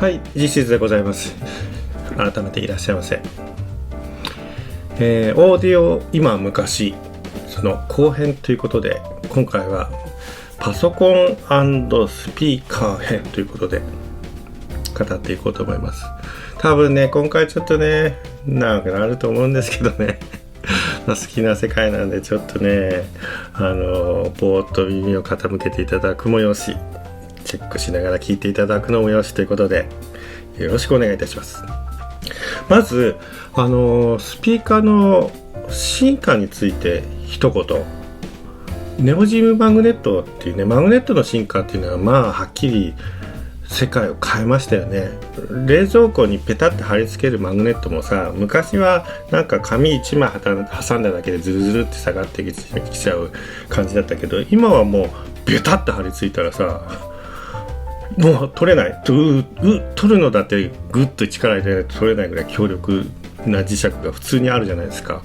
はい、実質でございます。改めていらっしゃいませ。オーディオ今昔その後編ということで、今回はパソコン&スピーカー編ということで語っていこうと思います。多分ね、今回ちょっとね長くなると思うんですけどね好きな世界なんでちょっとねぼーっと耳を傾けていただくもよし、チェックしながら聞いていただくのもよしということで、よろしくお願いいたします。まずスピーカーの進化について一言。ネオジムマグネットっていうね、マグネットの進化っていうのはまあはっきり世界を変えましたよね。冷蔵庫にペタッと貼り付けるマグネットもさ、昔はなんか紙1枚挟んだだけでズルズルって下がってきちゃう感じだったけど、今はもうペタッと貼り付いたらさ、もう取れない。取るのだってグッと力入れないと取れないぐらい強力な磁石が普通にあるじゃないですか。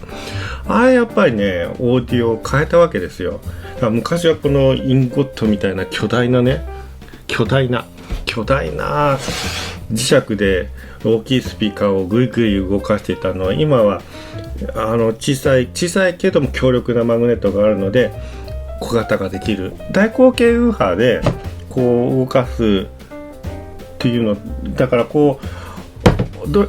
やっぱりねオーディオを変えたわけですよ。だから昔はこのインゴットみたいな巨大な磁石で大きいスピーカーをぐいぐい動かしていたのは、今は小さいけども強力なマグネットがあるので小型ができる大口径ウーハーでこう動かすっていうのだから、こう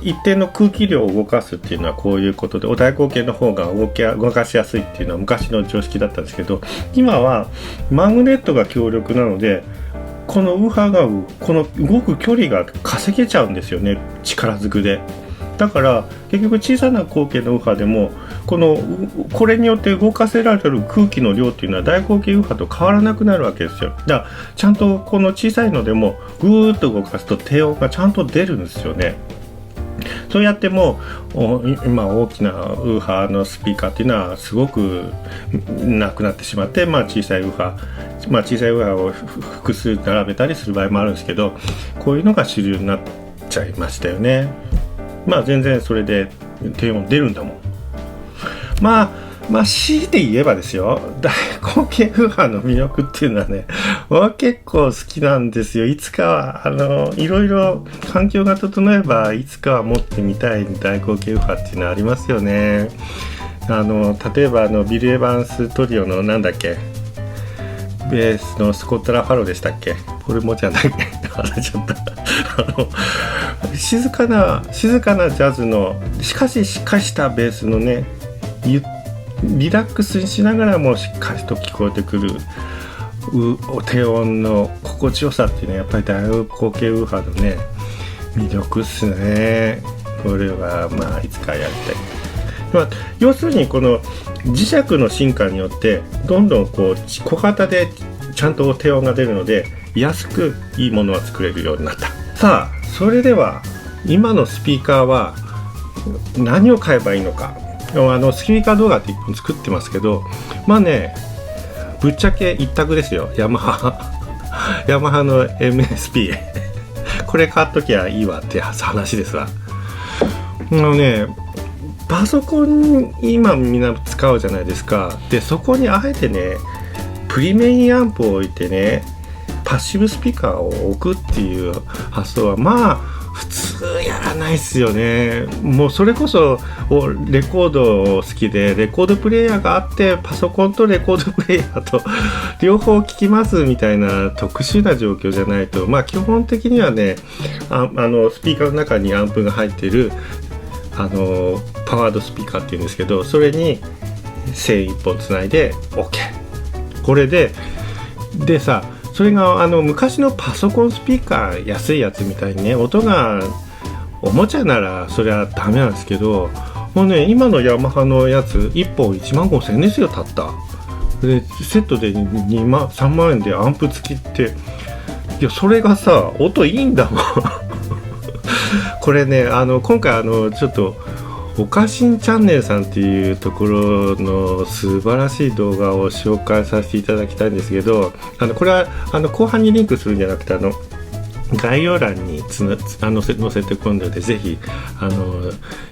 一定の空気量を動かすっていうのはこういうことで、大口径の方が動かしやすいっていうのは昔の常識だったんですけど、今はマグネットが強力なのでこのウーハーがこの動く距離が稼げちゃうんですよね、力ずくで。だから結局小さな口径のウーハーでもこれによって動かせられる空気の量っていうのは大口径ウーハーと変わらなくなるわけですよ。だからちゃんとこの小さいのでもぐーっと動かすと低音がちゃんと出るんですよね。そうやっても今大きなウーハーのスピーカーっていうのはすごくなくなってしまって、小さいウーハーを複数並べたりする場合もあるんですけど、こういうのが主流になっちゃいましたよね。全然それで低音出るんだもん。強いて言えばですよ、大口径ウーハーの魅力っていうのはね、結構好きなんですよ。いつかはいろいろ環境が整えばいつかは持ってみたい大口径ウーハーっていうのはありますよね。例えばビル・エヴァンストリオのなんだっけ、ベースのスコット・ラファローでしたっけ、ポル・モちゃんだっけ忘れちゃった静かなジャズのしかしたベースのね、リラックスしながらもしっかりと聞こえてくる低音の心地よさっていうのはやっぱり大口径ウーハーのね魅力っすね。これはいつかやりたい。要するにこの磁石の進化によってどんどん小型でちゃんと低音が出るので安くいいものは作れるようになった。さあ、それでは今のスピーカーは何を買えばいいのか。スピーカー動画って1本作ってますけど、ぶっちゃけ一択ですよ。ヤマハの MSP これ買っときゃいいわって話ですわ。パソコン今みんな使うじゃないですか。でそこにあえてねプリメインアンプを置いてねパッシブスピーカーを置くっていう発想は普通やらないっすよね。もうそれこそレコード好きでレコードプレイヤーがあってパソコンとレコードプレイヤーと両方聴きますみたいな特殊な状況じゃないと、基本的にはねスピーカーの中にアンプが入っているパワードスピーカーっていうんですけど、それに線1本つないで OK。 これでさ、それが昔のパソコンスピーカー安いやつみたいにね音がおもちゃならそれはダメなんですけど、もうね今のヤマハのやつ1本15,000円ですよ。たったでセットで3万円でアンプ付きって、いやそれがさ音いいんだもんこれね今回ちょっとおかしんチャンネルさんっていうところの素晴らしい動画を紹介させていただきたいんですけど、これは後半にリンクするんじゃなくて概要欄に載せておくので、ぜひ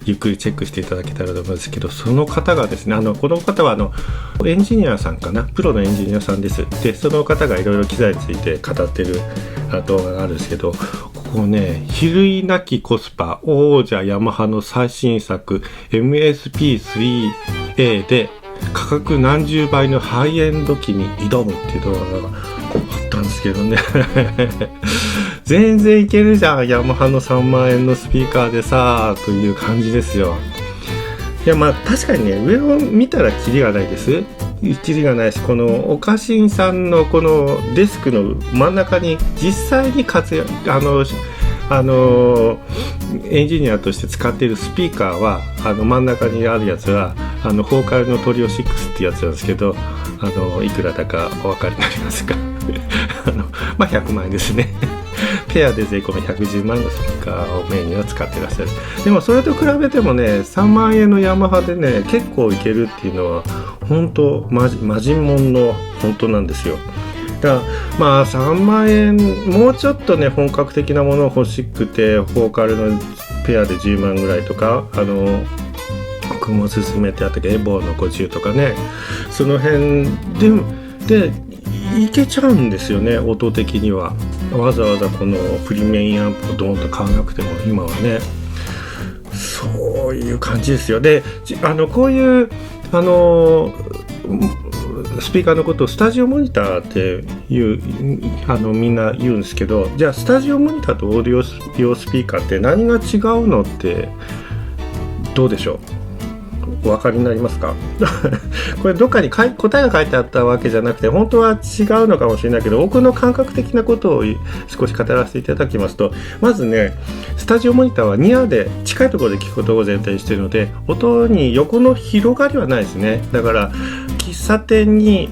ゆっくりチェックしていただけたらと思うんですけど、その方がですね、この方はエンジニアさんかな、プロのエンジニアさんです。でその方がいろいろ機材について語ってる動画があるんですけど、ここね、比類なきコスパ王者ヤマハの最新作 MSP3A で価格何十倍のハイエンド機に挑むっていう動画があったんですけどね全然いけるじゃん、ヤマハの3万円のスピーカーでさという感じですよ。いやまあ確かにね、上を見たらキリがないです。キリがないし、このオカシンさんのこのデスクの真ん中に実際にエンジニアとして使っているスピーカーは真ん中にあるやつはフォーカルのトリオ6ってやつなんですけど、いくらだかお分かりになりますかまあ100万円ですねペアで税込み110万のスピーカーをメインには使ってらっしゃる。でもそれと比べてもね、3万円のヤマハでね結構いけるっていうのは本当マジモンの本当なんですよ。だからまあ3万円もうちょっとね本格的なものを欲しくて、フォーカルのペアで10万ぐらいとか、僕も勧めてあったけどエボーの50とかね、その辺でいけちゃうんですよね。音的にはわざわざこのプリメインアンプをドーンと買わなくても今はね、そういう感じですよ。でこういうスピーカーのことをスタジオモニターっていうみんな言うんですけど、じゃあスタジオモニターとオーディオ用スピーカーって何が違うのってどうでしょう。お分かりになりますかこれどっかに答えが書いてあったわけじゃなくて、本当は違うのかもしれないけど、僕の感覚的なことを少し語らせていただきますと、まずね、スタジオモニターはニアで近いところで聞くことを前提にしているので、音に横の広がりはないですね。だから喫茶店に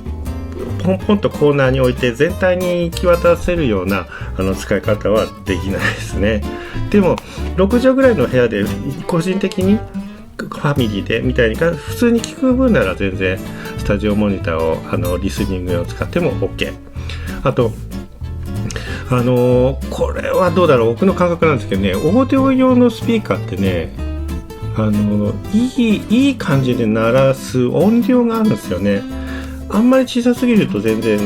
ポンポンとコーナーに置いて全体に行き渡せるような使い方はできないですね。でも6畳ぐらいの部屋で個人的にファミリーでみたいに普通に聞く分なら全然スタジオモニターをリスニングを使っても OK。 あとこれはどうだろう、僕の感覚なんですけどね、オーディオ用のスピーカーってねいい感じで鳴らす音量があるんですよね。あんまり小さすぎると全然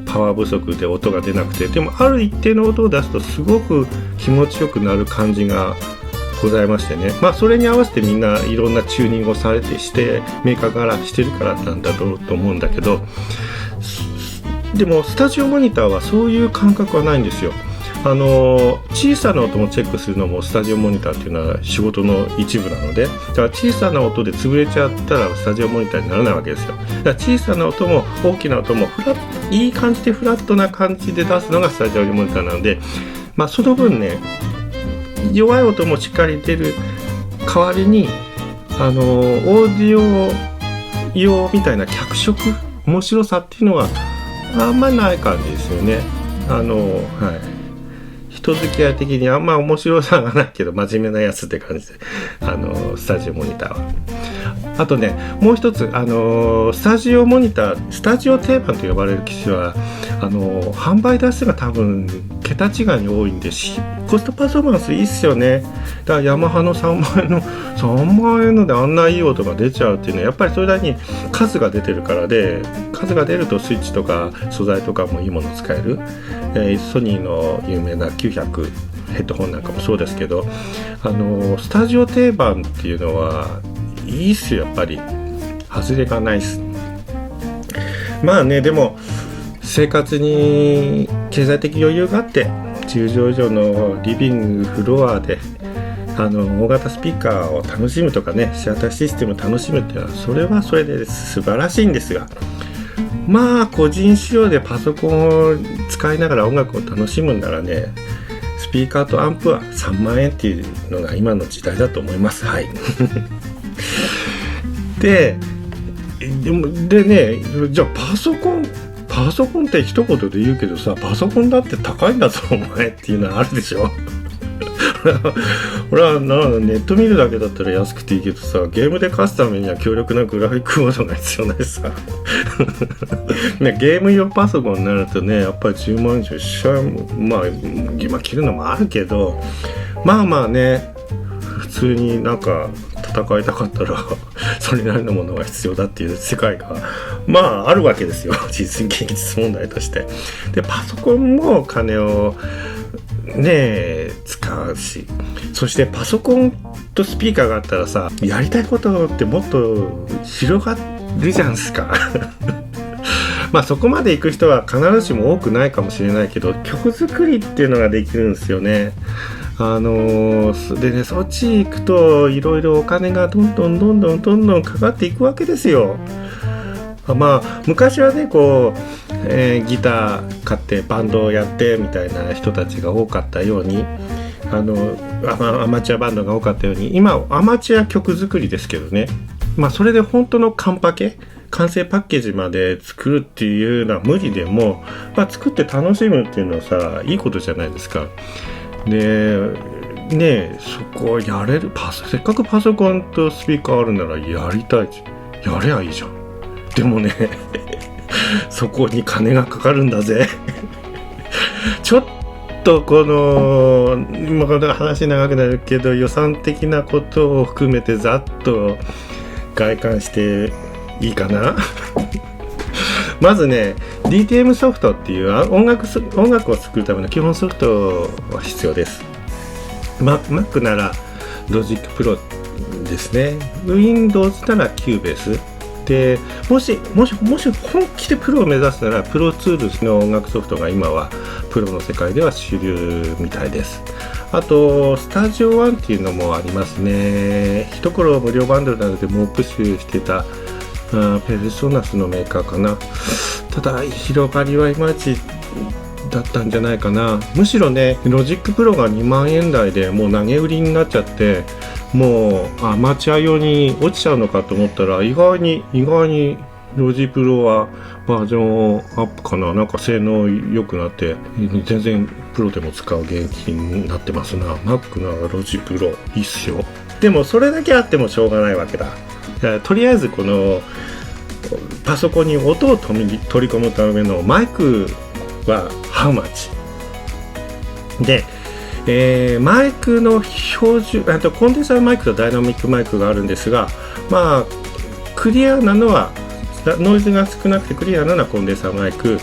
パワー不足で音が出なくて、でもある一定の音を出すとすごく気持ちよくなる感じがございましてね、まあそれに合わせてみんないろんなチューニングをされてしてメーカーからしてるからなんだろうと思うんだけど、でもスタジオモニターはそういう感覚はないんですよ。小さな音もチェックするのもスタジオモニターっていうのは仕事の一部なので、だから小さな音で潰れちゃったらスタジオモニターにならないわけですよ。だから小さな音も大きな音もいい感じでフラットな感じで出すのがスタジオモニターなので、まあその分ね弱い音もしっかり出る代わりにオーディオ用みたいな脚色面白さっていうのはあんまりない感じですよね。人付き合い的にあんま面白さがないけど真面目なやつって感じでスタジオモニターは。あとねもう一つスタジオモニター、スタジオ定番と呼ばれる機種は販売台数が多分桁違いに多いんでコストパフォーマンスいいっすよね。だからヤマハの3万円のであんないい音が出ちゃうっていうのはやっぱりそれなりに数が出てるからで、数が出るとスイッチとか素材とかもいいもの使える、ソニーの有名な900ヘッドホンなんかもそうですけどスタジオ定番っていうのはいいっすよ。やっぱり外れがないっす。まあね、でも生活に経済的余裕があって10畳以上のリビングフロアで大型スピーカーを楽しむとかね、シアターシステムを楽しむっていうのはそれはそれで素晴らしいんですが、まあ個人仕様でパソコンを使いながら音楽を楽しむんならね、スピーカーとアンプは3万円っていうのが今の時代だと思います。はいでね、じゃあパソコンって一言で言うけどさ、パソコンだって高いんだぞお前っていうのはあるでしょ俺はネット見るだけだったら安くていいけどさ、ゲームで勝つためには強力なグラフィックボードが必要ないさね、ゲーム用パソコンになるとね、やっぱり10万以上しちゃう。まあ今切るのもあるけど、まあまあね、普通になんか戦いたかったらそれなりのものが必要だっていう世界がまああるわけですよ、現実問題として。でパソコンも金をね使うし、そしてパソコンとスピーカーがあったらさ、やりたいことってもっと広がるじゃんすかまあそこまで行く人は必ずしも多くないかもしれないけど、曲作りっていうのができるんですよね。でね、そっち行くといろいろお金がどんどんかかっていくわけですよ。まあ昔はねこう、ギター買ってバンドをやってみたいな人たちが多かったように、アマチュアバンドが多かったように、今アマチュア曲作りですけどね、まあそれで本当の完成パッケージまで作るっていうのは無理でも、まあ、作って楽しむっていうのはさ、いいことじゃないですか。でね、そこをやれる、せっかくパソコンとスピーカーあるならやりたい、やればいいじゃん。でもねそこに金がかかるんだぜちょっとこの話長くなるけど、予算的なことを含めてざっと概観していいかなまずね DTM ソフトっていう音楽を作るための基本ソフトは必要です。 Mac なら Logic Pro ですね。 Windows なら Cubaseで、もし本気でプロを目指すならプロツールスの音楽ソフトが今はプロの世界では主流みたいです。あとスタジオワンっていうのもありますね。一頃無料バンドルなどで猛プッシュしてたペルソナスのメーカーかな。ただ広がりはいまいちだったんじゃないかな。むしろねロジックプロが2万円台でもう投げ売りになっちゃって、もうアマチュア用に落ちちゃうのかと思ったら、意外にロジプロはバージョンアップかな。なんか性能良くなって全然プロでも使う元気になってますな。 Mac ならロジプロいいっすよ。でもそれだけあってもしょうがないわけだ。とりあえずこのパソコンに音を取り込むためのマイクは How much で、マイクの標準、あとコンデンサーマイクとダイナミックマイクがあるんですが、まあクリアなのはノイズが少なくてクリアなのはコンデンサーマイク。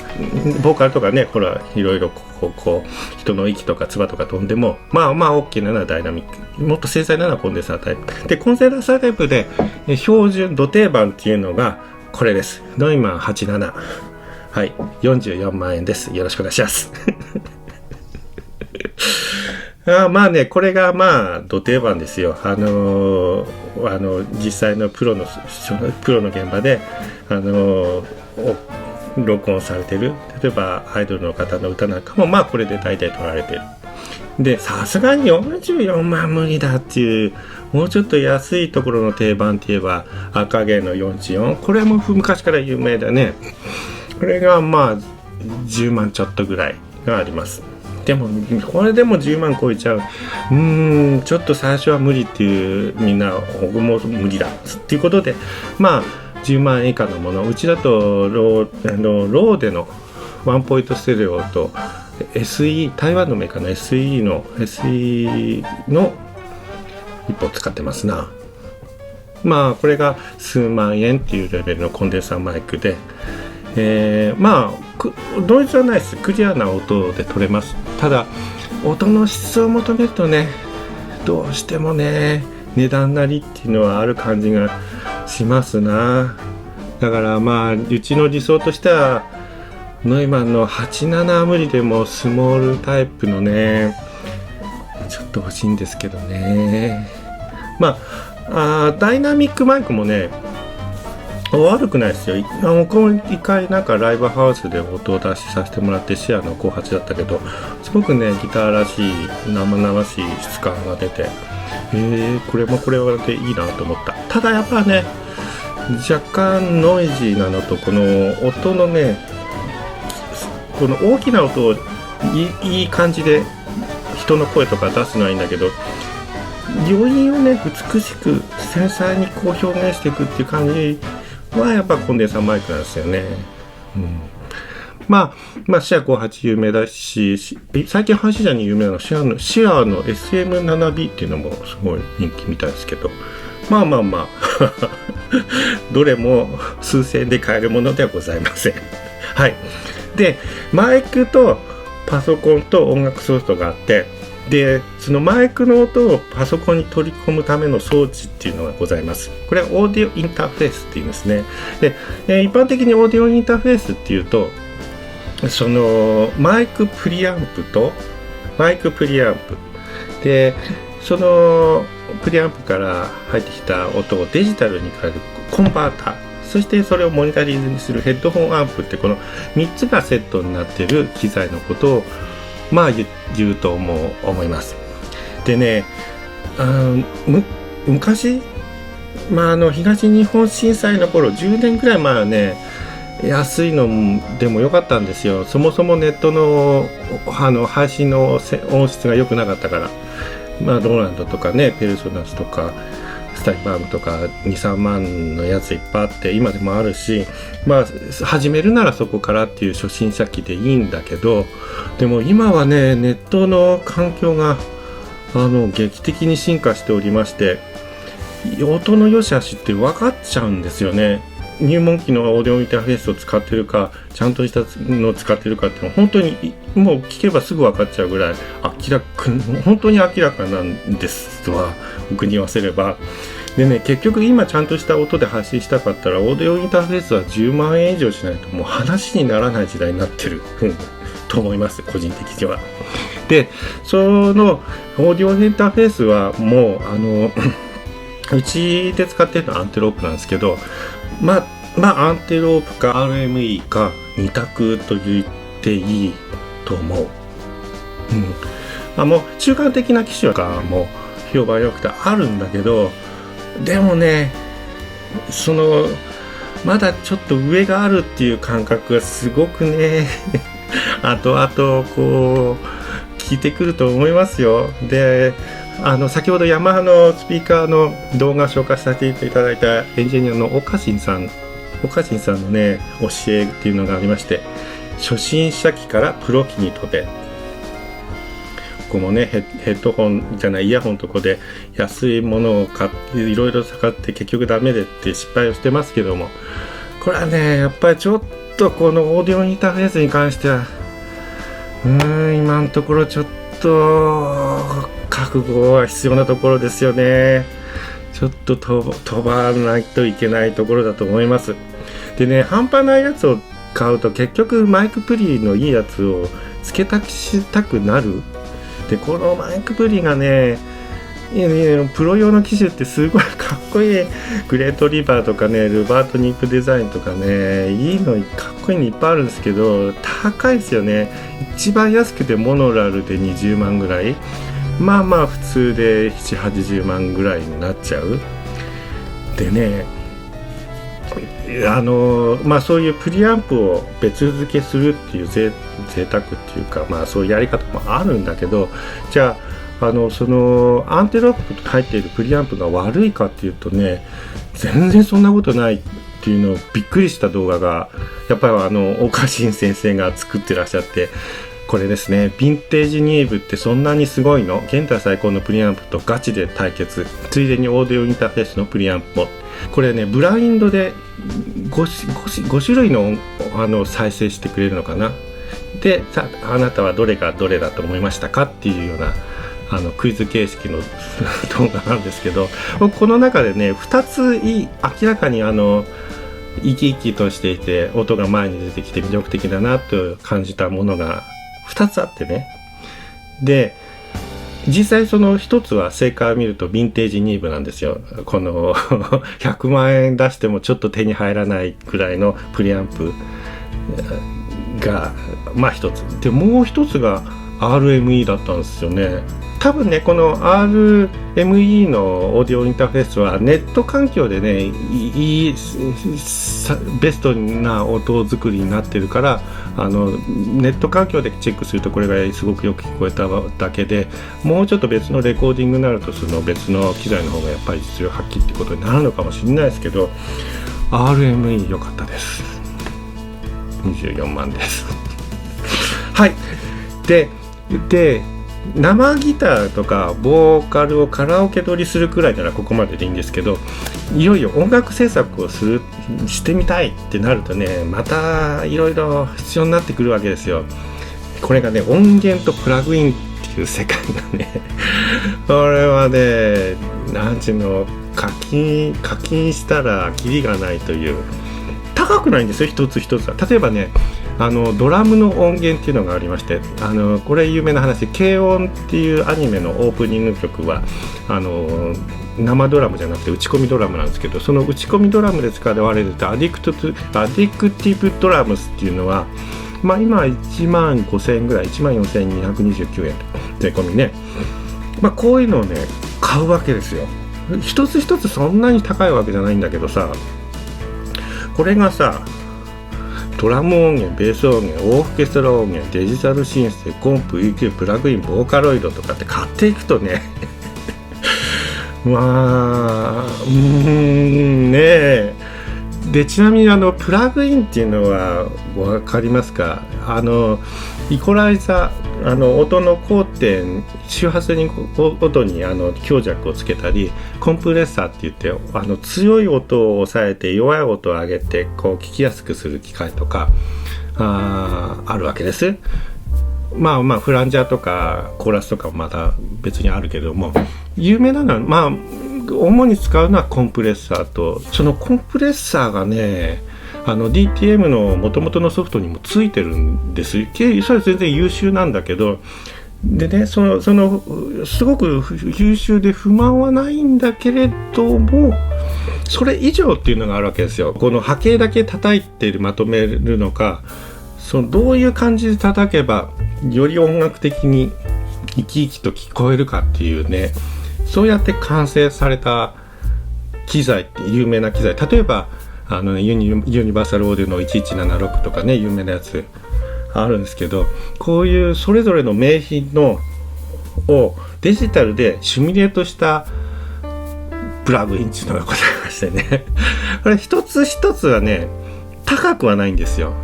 ボーカルとかね、ほらいろいろこう人の息とか唾とか飛んでもまあ OK なのはダイナミック、もっと精細なのはコンデンサータイプで、コンデンサータイプで標準土定番っていうのがこれです。ノイマン87、はい、44万円です。よろしくお願いしますまあね、これがまあ土定番ですよ。実際のプロの現場で録音されてる、例えばアイドルの方の歌なんかもまあこれで大体取られてる。でさすがに44万無理だっていう、もうちょっと安いところの定番って言えば赤毛の44、これも昔から有名だね。これがまあ10万ちょっとぐらいがあります。でもこれでも10万超えちゃう、ちょっと最初は無理っていう、みんな僕も無理だっていうことで、まあ10万円以下のもの、うちだとローデのワンポイントステレオと SE、 台湾のメーカーの SE の一本使ってますな。まあこれが数万円っていうレベルのコンデンサーマイクで、まあノイズはないです。クリアな音で取れます。ただ音の質を求めるとね、どうしてもね値段なりっていうのはある感じがしますな。だからまあうちの理想としてはノイマンの87は無理でもスモールタイプのねちょっと欲しいんですけどね。まあダイナミックマイクもね悪くないですよ。この一回なんかライブハウスで音を出しさせてもらってシェアの後発だったけど、すごくねギターらしい生々しい質感が出て、これはでいいなと思った。ただやっぱね若干ノイジーなのと、この音のねこの大きな音をいい感じで一人の声とか出すのはいいんだけど、余韻をね美しく繊細にこう表現していくっていう感じはやっぱコンデンサーマイクなんですよね。まあシア58有名だし、最近阪神車に有名なのシアの SM7B っていうのもすごい人気みたいですけど、まあどれも数千円で買えるものではございません。はい。でマイクとパソコンと音楽ソフトがあって、でそのマイクの音をパソコンに取り込むための装置っていうのがございます。これはオーディオインターフェースっていうんですね。で、一般的にオーディオインターフェースっていうと、そのマイクプリアンプとマイクプリアンプで、そのプリアンプから入ってきた音をデジタルに変えるコンバーター、そしてそれをモニタリングにするヘッドホンアンプって、この3つがセットになっている機材のことを言うと思います。でね、昔、東日本震災の頃10年くらい前はね、安いのでも良かったんですよ。そもそもネットの配信の音質が良くなかったから、ローランドとかね、ペルソナスとかスタイバームとか 2,3 万のやついっぱいあって、今でもあるし、始めるならそこからっていう初心者機でいいんだけど、でも今はね、ネットの環境が劇的に進化しておりまして、音の良し悪しって分かっちゃうんですよね。入門機のオーディオインターフェースを使ってるか、ちゃんとしたのを使ってるかっていうのは本当にもう聞けばすぐ分かっちゃうぐらい本当に明らかなんですわ、僕に言わせれば。でね、結局今ちゃんとした音で配信したかったらオーディオインターフェースは10万円以上しないともう話にならない時代になってると思います、個人的には。で、そのオーディオインターフェースはもううちで使ってるのはアンテロープなんですけど、アンテロープか RME か2択と言っていいと思う。もう中間的な機種がもう評判良くてあるんだけど、でもね、まだちょっと上があるっていう感覚がすごくね後々こう効いてくると思いますよ。で、先ほどヤマハのスピーカーの動画を紹介させていただいたエンジニアのオカシンさんのね教えっていうのがありまして、初心者機からプロ機に飛べ。ここもね、ヘッドホンじゃないイヤホンのとこで安いものを買っていろいろ使って結局ダメでって失敗をしてますけども、これはねやっぱりちょっとこのオーディオインターフェースに関しては今のところちょっと覚悟は必要なところですよね。ちょっと飛ばないといけないところだと思います。でね、半端ないやつを買うと結局マイクプリのいいやつを付け足したくなる。で、このマイクプリがね、プロ用の機種ってすごいかっこいいグレートリバーとかね、ルバートニップデザインとかね、いいのかっこいいのいっぱいあるんですけど高いですよね。一番安くてモノラルで20万ぐらい、普通で7、80万ぐらいになっちゃう。でね、そういうプリアンプを別付けするっていう贅沢っていうか、そういうやり方もあるんだけど、じゃあそのアンテロープと入っているプリアンプが悪いかっていうとね、全然そんなことないっていうのをびっくりした動画がやっぱりオカシン先生が作ってらっしゃって、これですね、ヴィンテージニーブってそんなにすごいの？現代最高のプリアンプとガチで対決、ついでにオーディオインターフェースのプリアンプも、これねブラインドで 5種類の再生してくれるのかな。で、さあなたはどれがどれだと思いましたかっていうようなクイズ形式の動画なんですけど、この中でね2つ明らかに生き生きとしていて音が前に出てきて魅力的だなと感じたものが2つあってね。で、実際その1つは正解を見るとヴィンテージニーブなんですよ。この100万円出してもちょっと手に入らないくらいのプリアンプが1つで、もう1つが RME だったんですよね。多分ねこの RME のオーディオインターフェースはネット環境でねいいベストな音作りになってるから、ネット環境でチェックするとこれがすごくよく聞こえただけで、もうちょっと別のレコーディングになるとその別の機材の方がやっぱり実力発揮ってことになるのかもしれないですけど、 RME 良かったです。24万ですはい。で生ギターとかボーカルをカラオケ撮りするくらいならここまででいいんですけど、いよいよ音楽制作をしてみたいってなるとね、またいろいろ必要になってくるわけですよ。これがね音源とプラグインっていう世界がねこれはねなんちゅうの、課金したらキリがないという、高くないんですよ一つ一つは。例えばねドラムの音源っていうのがありまして、これ有名な話、軽音っていうアニメのオープニング曲は生ドラムじゃなくて打ち込みドラムなんですけど、その打ち込みドラムで使われるアディクティブドラムスっていうのは、今1万5000円ぐらい、1万4229円税込みね、こういうのをね買うわけですよ。一つ一つそんなに高いわけじゃないんだけどさ、これがさドラム音源、ベース音源、オーケストラ音源、デジタルシンセ、コンプ、EQ、プラグイン、ボーカロイドとかって買っていくとねねで、ちなみにプラグインっていうのは分かりますか？イコライザー、音の交点、周波数に音に強弱をつけたり、コンプレッサーって言って強い音を抑えて弱い音を上げてこう聞きやすくする機械とかあるわけです。フランジャーとかコーラスとかもまた別にあるけども、有名なのは主に使うのはコンプレッサーと、そのコンプレッサーがねDTM の元々のソフトにもついてるんです。それは全然優秀なんだけど、でねそのすごく優秀で不満はないんだけれども、それ以上っていうのがあるわけですよ。この波形だけ叩いてまとめるのか、どういう感じで叩けばより音楽的に生き生きと聞こえるかっていうね、そうやって完成された機材って有名な機材、例えばユニバーサルオーディオの1176とかね、有名なやつあるんですけど、こういうそれぞれの名品をデジタルでシミュレートしたプラグインっていうのがございましてねこれ一つ一つはね高くはないんですよ。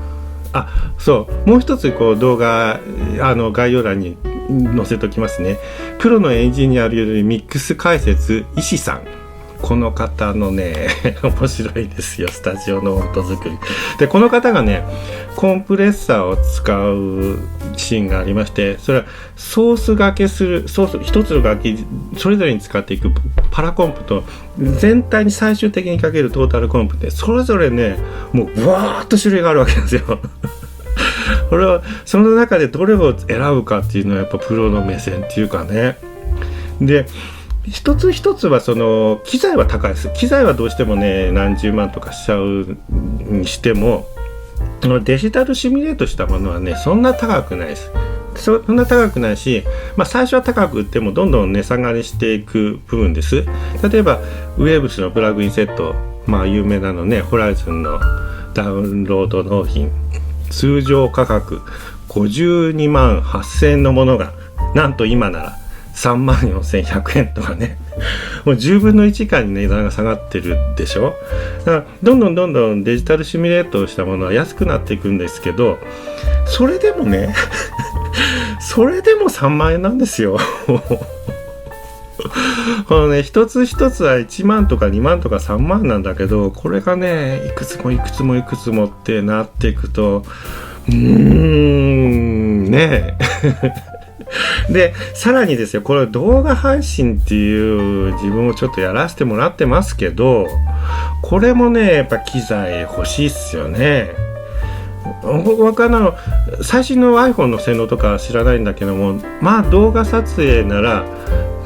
もう一つ動画概要欄に載せときますね。プロのエンジニアによるミックス解説石さん、この方のね面白いですよ、スタジオの音作りで。この方がねコンプレッサーを使うシーンがありまして、それはソース掛けする一つの楽器それぞれに使っていくパラコンプと全体に最終的にかけるトータルコンプで、それぞれねもうブワーッと種類があるわけですよこれはその中でどれを選ぶかっていうのはやっぱプロの目線っていうかね。で一つ一つは機材は高いです。機材はどうしてもね何十万とかしちゃうにしても、デジタルシミュレートしたものはねそんな高くないです。そんな高くないし、最初は高く売ってもどんどん値下がりしていく部分です。例えばウェーブスのプラグインセット、有名なのね、ホライズンのダウンロード納品、通常価格52万8000円のものがなんと今なら3万4100円とかね、もう10分の1以下に値段が下がってるでしょ。だからどんどんデジタルシミュレートをしたものは安くなっていくんですけど、それでもねそれでも3万円なんですよこのね一つ一つは1万とか2万とか3万なんだけど、これがねいくつもってなっていくとねでさらにですよ、これ動画配信っていう自分をちょっとやらせてもらってますけど、これもねやっぱ機材欲しいっすよね。僕最新の iPhone の性能とか知らないんだけども、動画撮影なら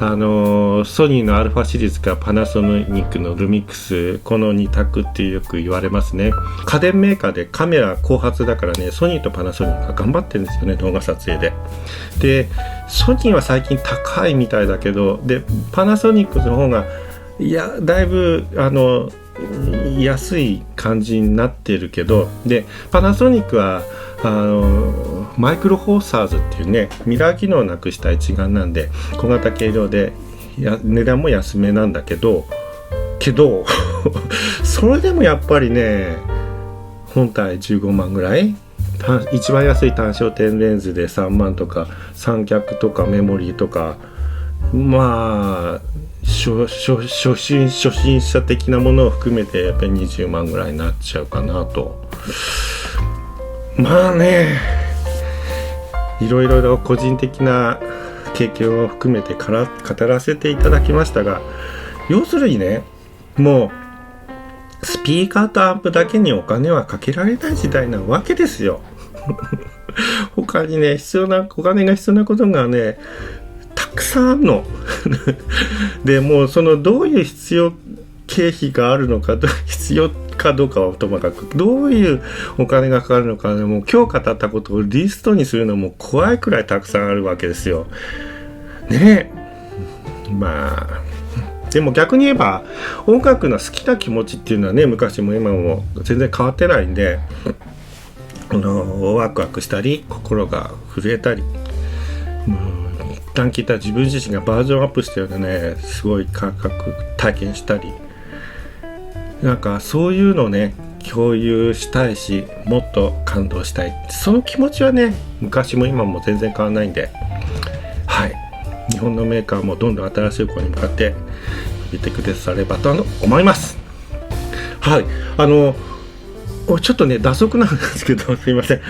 ソニーのアルファシリーズかパナソニックのルミックス、この2択ってよく言われますね。家電メーカーでカメラ後発だからね、ソニーとパナソニックが頑張ってるんですよね、動画撮影で。でソニーは最近高いみたいだけど、でパナソニックの方がだいぶ安い感じになってるけど、でパナソニックはマイクロフォーサーズっていうね、ミラー機能をなくした一眼なんで小型軽量で値段も安めなんだけどそれでもやっぱりね、本体15万ぐらい、一番安い単焦点レンズで3万とか、三脚とかメモリーとか、まあ初心者的なものを含めてやっぱり20万ぐらいになっちゃうかなと。まあね、いろいろ個人的な経験を含めて語らせていただきましたが、要するにね、もうスピーカーとアンプだけにお金はかけられない時代なわけですよ他にねお金が必要なことがねたくさんあるのでもうそのどういう必要経費があるのか、必要かどうかはともかく、どういうお金がかかるのか、もう今日語ったことをリストにするのも怖いくらいたくさんあるわけですよね。まあでも逆に言えば音楽の好きな気持ちっていうのはね、昔も今も全然変わってないんで、ワクワクしたり心が震えたり、一旦聞いたら自分自身がバージョンアップしたようなね、すごい感覚体験したり、なんかそういうのをね共有したいし、もっと感動したい、その気持ちはね昔も今も全然変わらないんで、はい、日本のメーカーもどんどん新しい子に向かって言ってくださればと思います。はい、ちょっとね脱足なんですけどすいません。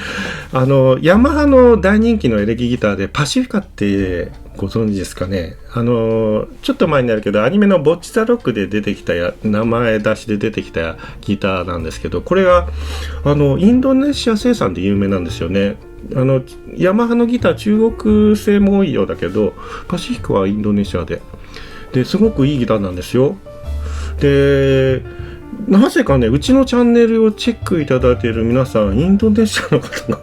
ヤマハの大人気のエレキギターでパシフィカってご存知ですかね。ちょっと前になるけどアニメのボッチザロックで出てきた名前出しで出てきたギターなんですけど、これがインドネシア生産で有名なんですよね。ヤマハのギター中国製も多いようだけど、パシフィカはインドネシアですごくいいギターなんですよ。でなぜかね、うちのチャンネルをチェックいただいている皆さんインドネシアの方が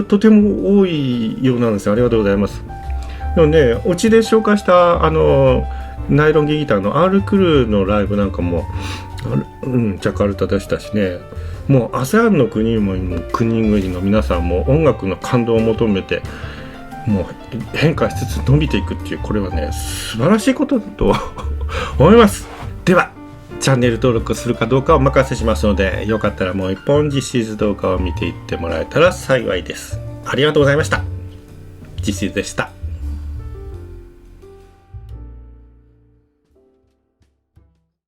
とても多いようなんですよ。ありがとうございます。でもね、うちで紹介したナイロンギターの R クルーのライブなんかも、ジャカルタでしたしね、もう ASEAN の国々の皆さんも音楽の感動を求めてもう変化しつつ伸びていくっていう、これはね素晴らしいことだと思います。ではチャンネル登録するかどうかはお任せしますので、よかったらもう一本実シーズ動画を見ていってもらえたら幸いです。ありがとうございました。実シーズでした。